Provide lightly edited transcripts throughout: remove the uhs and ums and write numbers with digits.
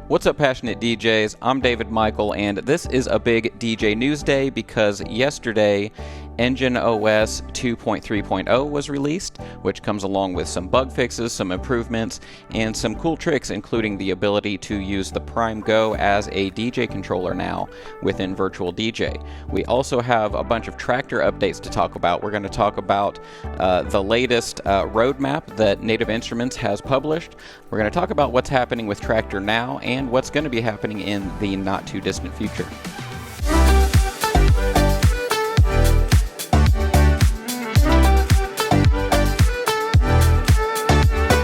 What's up, passionate DJs? I'm David Michael, and this is a big DJ news day because yesterday Engine OS 2.3.0 was released, which comes along with some bug fixes, some improvements, and some cool tricks, including the ability to use the PRIME Go as a DJ controller now within Virtual DJ. We also have a bunch of Traktor updates to talk about. We're going to talk about the latest roadmap that Native Instruments has published. We're going to talk about what's happening with Traktor now and what's going to be happening in the not too distant future.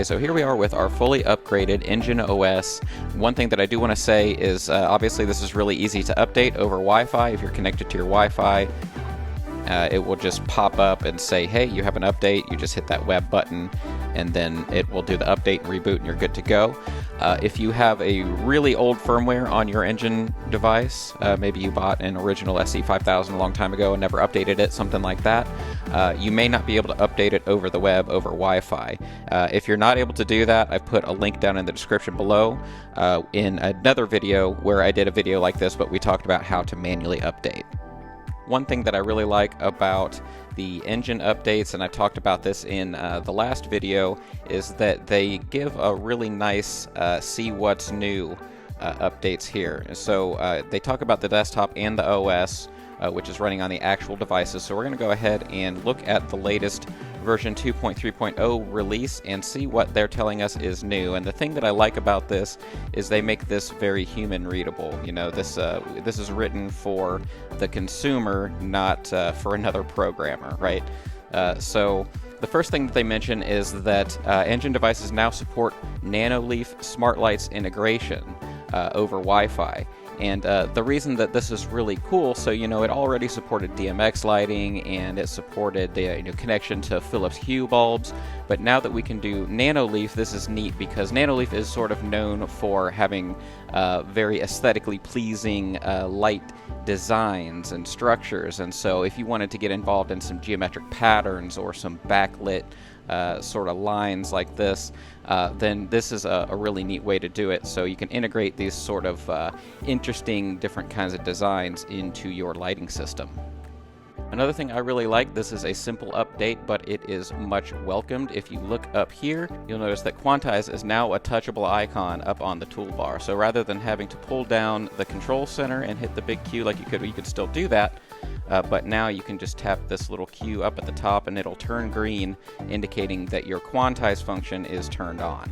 So here we are with our fully upgraded Engine OS. One thing that I do want to say is obviously this is really easy to update over Wi-Fi. If you're connected to your Wi-Fi, it will just pop up and say, hey, you have an update. You just hit that web button and then it will do the update and reboot and you're good to go. If you have a really old firmware on your Engine device, maybe you bought an original SE5000 a long time ago and never updated it, something like that, you may not be able to update it over the web, over Wi-Fi. If you're not able to do that, I've put a link down in the description below in another video where I did a video like this, but we talked about how to manually update. One thing that I really like about the Engine updates, and I talked about this in the last video, is that they give a really nice see what's new updates here. So they talk about the desktop and the OS, which is running on the actual devices. So we're going to go ahead and look at the latest version 2.3.0 release and see what they're telling us is new. And the thing that I like about this is they make this very human readable. You know, this is written for the consumer, not for another programmer, right? So the first thing that they mention is that Engine devices now support Nanoleaf Smart Lights integration over Wi-Fi. And the reason that this is really cool, so it already supported DMX lighting and it supported the connection to Philips Hue bulbs, but now that we can do Nanoleaf, this is neat because Nanoleaf is sort of known for having very aesthetically pleasing light designs and structures, and so if you wanted to get involved in some geometric patterns or some backlit sort of lines like this, then this is a really neat way to do it. So you can integrate these sort of interesting different kinds of designs into your lighting system. Another thing I really like, this is a simple update, but it is much welcomed. If you look up here, you'll notice that Quantize is now a touchable icon up on the toolbar. So rather than having to pull down the control center and hit the big Q like you could still do that, but now you can just tap this little Q up at the top and it'll turn green, indicating that your Quantize function is turned on.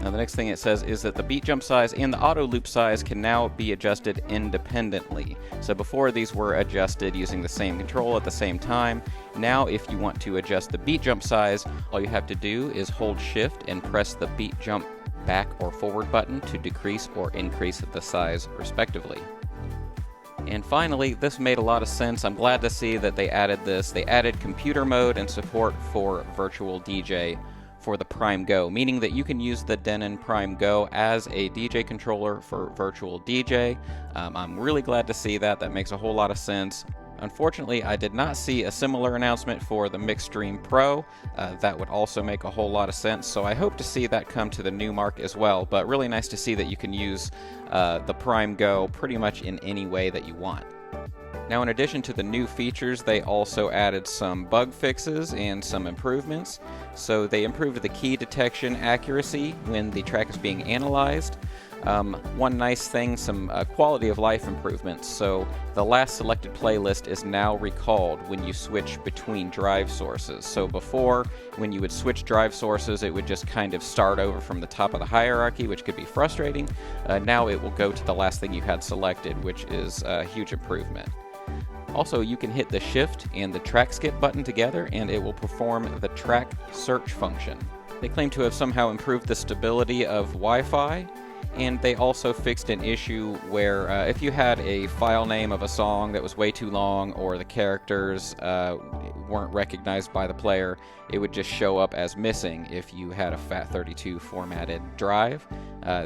Now the next thing it says is that the beat jump size and the auto loop size can now be adjusted independently. So before these were adjusted using the same control at the same time. Now if you want to adjust the beat jump size, all you have to do is hold shift and press the beat jump back or forward button to decrease or increase the size respectively. And finally, this made a lot of sense. I'm glad to see that they added this. They added computer mode and support for Virtual DJ for the PRIME Go, meaning that you can use the Denon PRIME Go as a DJ controller for Virtual DJ. I'm really glad to see that. That makes a whole lot of sense. Unfortunately, I did not see a similar announcement for the Mixstream Pro. That would also make a whole lot of sense, so I hope to see that come to the Numark as well, but really nice to see that you can use the PRIME Go pretty much in any way that you want. Now, in addition to the new features, they also added some bug fixes and some improvements. So they improved the key detection accuracy when the track is being analyzed. One nice thing, some quality of life improvements. So the last selected playlist is now recalled when you switch between drive sources. So before, when you would switch drive sources, it would just kind of start over from the top of the hierarchy, which could be frustrating. Now it will go to the last thing you had selected, which is a huge improvement. Also, you can hit the shift and the track skip button together and it will perform the track search function. They claim to have somehow improved the stability of Wi-Fi, and they also fixed an issue where if you had a file name of a song that was way too long or the characters weren't recognized by the player, it would just show up as missing if you had a FAT32 formatted drive.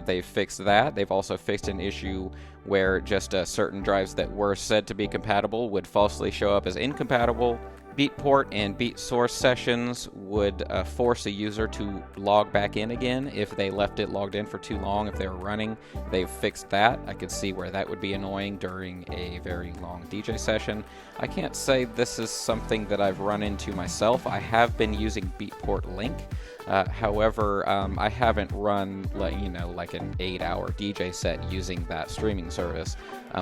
They've fixed that. They've also fixed an issue where just certain drives that were said to be compatible would falsely show up as incompatible Beat port and beat source sessions would force a user to log back in again if they left it logged in for too long. If they were running, they've fixed that. I could see where that would be annoying during a very long DJ session. I can't say this is something that I've run into myself. I have been using Beatport Link. However, I haven't run like an 8-hour DJ set using that streaming service.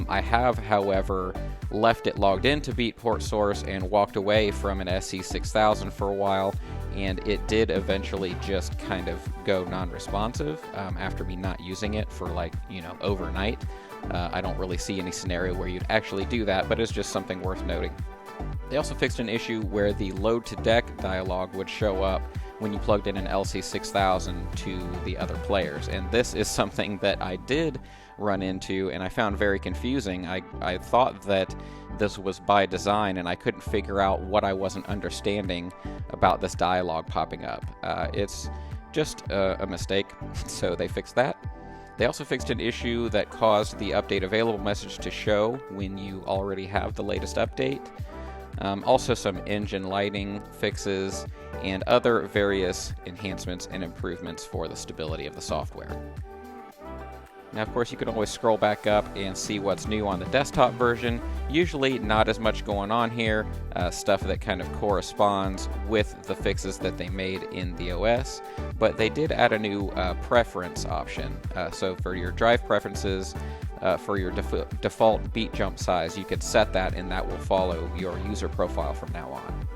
I have, however, left it logged into Beatport Source and walked away from an SC6000 for a while, and it did eventually just kind of go non-responsive after me not using it for overnight. I don't really see any scenario where you'd actually do that, but it's just something worth noting. They also fixed an issue where the load to deck dialog would show up when you plugged in an LC6000 to the other players, and this is something that I did run into and I found very confusing. I thought that this was by design, and I couldn't figure out what I wasn't understanding about this dialog popping up. It's just a mistake, so they fixed that. They also fixed an issue that caused the update available message to show when you already have the latest update. Also some engine lighting fixes and other various enhancements and improvements for the stability of the software. Now, of course, you can always scroll back up and see what's new on the desktop version. Usually not as much going on here, stuff that kind of corresponds with the fixes that they made in the OS, but they did add a new preference option. So for your drive preferences, for your default beat jump size, you could set that and that will follow your user profile from now on.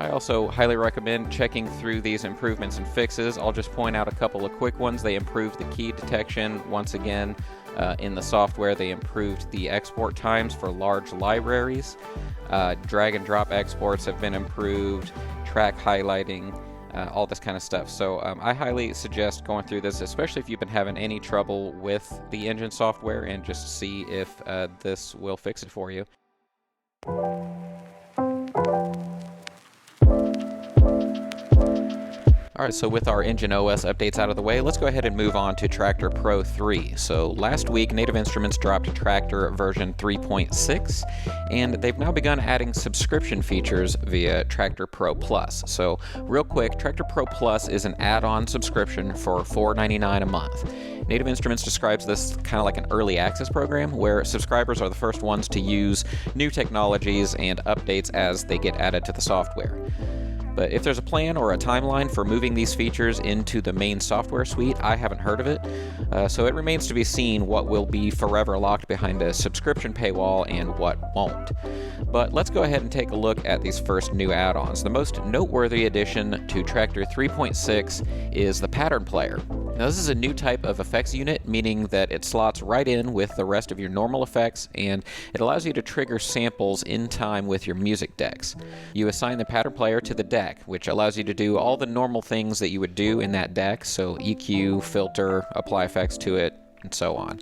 I also highly recommend checking through these improvements and fixes. I'll just point out a couple of quick ones. They improved the key detection once again in the software. They improved the export times for large libraries. Drag and drop exports have been improved, track highlighting, all this kind of stuff. So I highly suggest going through this, especially if you've been having any trouble with the engine software, and just see if this will fix it for you. Alright, so with our Engine OS updates out of the way, let's go ahead and move on to Traktor Pro 3. So last week, Native Instruments dropped Traktor version 3.6, and they've now begun adding subscription features via Traktor Pro Plus. So real quick, Traktor Pro Plus is an add-on subscription for $4.99 a month. Native Instruments describes this kind of like an early access program where subscribers are the first ones to use new technologies and updates as they get added to the software. But if there's a plan or a timeline for moving these features into the main software suite, I haven't heard of it. So it remains to be seen what will be forever locked behind a subscription paywall and what won't. But let's go ahead and take a look at these first new add-ons. The most noteworthy addition to Traktor 3.6 is the pattern player. Now, this is a new type of effects unit, meaning that it slots right in with the rest of your normal effects, and it allows you to trigger samples in time with your music decks. You assign the pattern player to the deck, which allows you to do all the normal things that you would do in that deck, so EQ, filter, apply effects to it, and so on.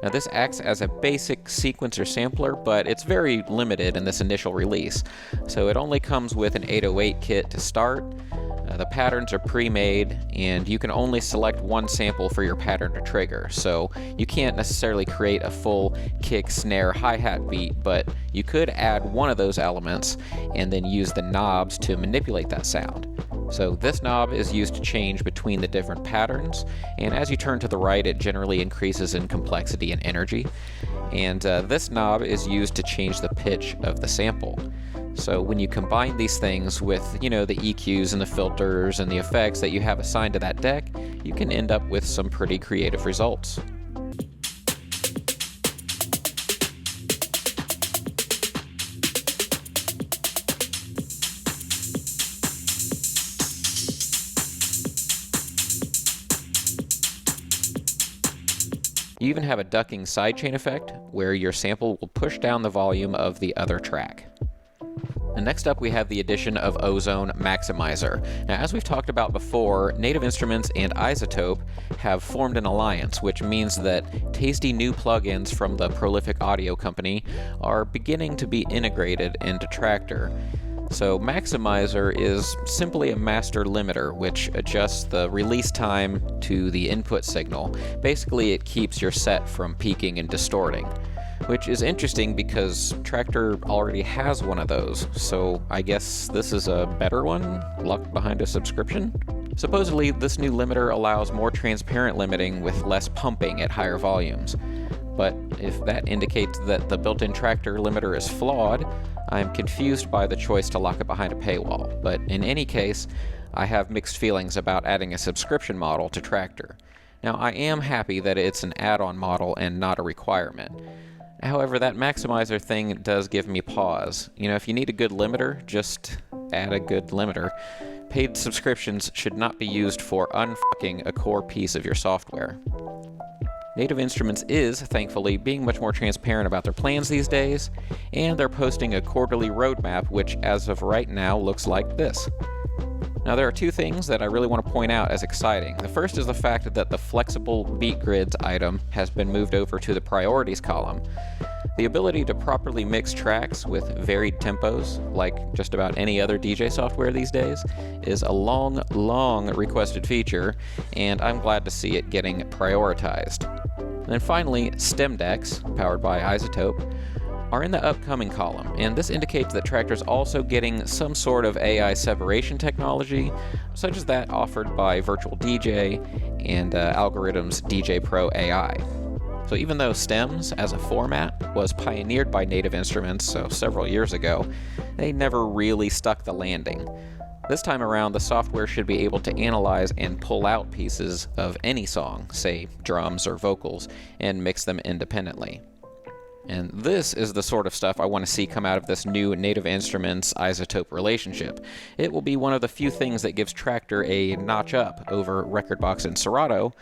Now, this acts as a basic sequencer sampler, but it's very limited in this initial release. So it only comes with an 808 kit to start. The patterns are pre-made, and you can only select one sample for your pattern to trigger. So you can't necessarily create a full kick, snare, hi-hat beat, but you could add one of those elements and then use the knobs to manipulate that sound. So this knob is used to change between the different patterns, and as you turn to the right, it generally increases in complexity and energy. And this knob is used to change the pitch of the sample. So when you combine these things with, the EQs and the filters and the effects that you have assigned to that deck, you can end up with some pretty creative results. You even have a ducking sidechain effect, where your sample will push down the volume of the other track. And next up, we have the addition of Ozone Maximizer. Now, as we've talked about before, Native Instruments and iZotope have formed an alliance, which means that tasty new plugins from the prolific audio company are beginning to be integrated into Traktor. So Maximizer is simply a master limiter, which adjusts the release time to the input signal. Basically, it keeps your set from peaking and distorting. which is interesting because Traktor already has one of those, so I guess this is a better one, locked behind a subscription? Supposedly, this new limiter allows more transparent limiting with less pumping at higher volumes. But if that indicates that the built-in Traktor limiter is flawed, I'm confused by the choice to lock it behind a paywall. But in any case, I have mixed feelings about adding a subscription model to Traktor. Now, I am happy that it's an add-on model and not a requirement. However, that maximizer thing does give me pause. You know, if you need a good limiter, just add a good limiter. Paid subscriptions should not be used for unfucking a core piece of your software. Native Instruments is, thankfully, being much more transparent about their plans these days, and they're posting a quarterly roadmap which, as of right now, looks like this. Now, there are two things that I really want to point out as exciting. The first is the fact that the flexible beat grids item has been moved over to the priorities column. The ability to properly mix tracks with varied tempos, like just about any other DJ software these days, is a long requested feature, and I'm glad to see it getting prioritized. And then finally, stem decks, powered by iZotope, are in the upcoming column, and this indicates that Traktor's also getting some sort of AI separation technology, such as that offered by Virtual DJ and Algorithm's DJ Pro AI. So even though stems as a format was pioneered by Native Instruments several years ago, they never really stuck the landing. This time around, the software should be able to analyze and pull out pieces of any song, say drums or vocals, and mix them independently. And this is the sort of stuff I want to see come out of this new Native Instruments iZotope relationship. It will be one of the few things that gives Traktor a notch up over Rekordbox and Serato,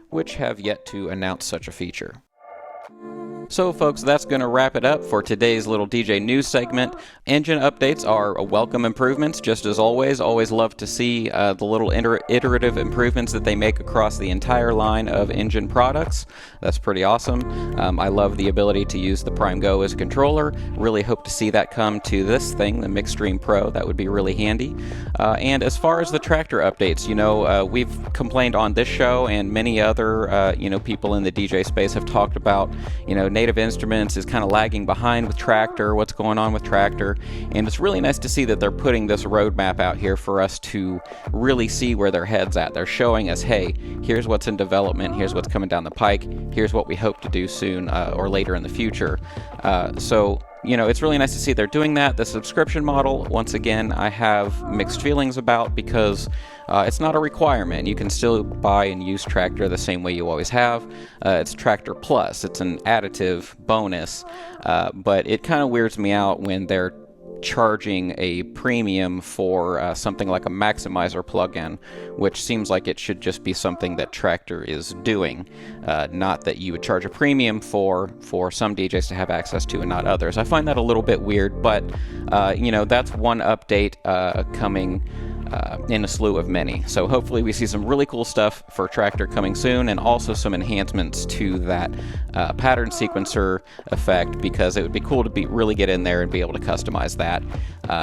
which have yet to announce such a feature. So folks, that's going to wrap it up for today's little DJ news segment. Engine updates are a welcome improvements, just as always. Always love to see the little iterative improvements that they make across the entire line of engine products. That's pretty awesome. I love the ability to use the PRIME Go as a controller. Really hope to see that come to this thing, the Mixstream Pro. That would be really handy. And as far as the Traktor updates, we've complained on this show, and many other people in the DJ space have talked about, Native Instruments is kind of lagging behind with Traktor, what's going on with Traktor, and it's really nice to see that they're putting this roadmap out here for us to really see where their head's at. They're showing us, hey, here's what's in development, here's what's coming down the pike, here's what we hope to do soon or later in the future. It's really nice to see they're doing that. The subscription model, once again, I have mixed feelings about because it's not a requirement. You can still buy and use Traktor the same way you always have. It's Traktor Plus. It's an additive bonus, but it kind of weirds me out when they're charging a premium for something like a maximizer plugin, which seems like it should just be something that Traktor is doing, not that you would charge a premium for some DJs to have access to and not others. I find that a little bit weird, but that's one update coming in a slew of many. So hopefully we see some really cool stuff for Traktor coming soon, and also some enhancements to that pattern sequencer effect, because it would be cool to really get in there and be able to customize that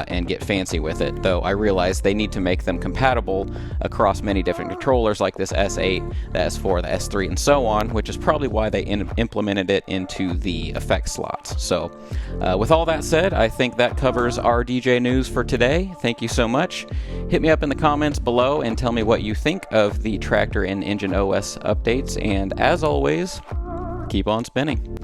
and get fancy with it. Though I realize they need to make them compatible across many different controllers like this S8, the S4, the S3, and so on, which is probably why they implemented it into the effect slots. So with all that said, I think that covers our DJ news for today. Thank you so much. Hit me up in the comments below and tell me what you think of the Traktor and Engine OS updates, and as always, keep on spinning.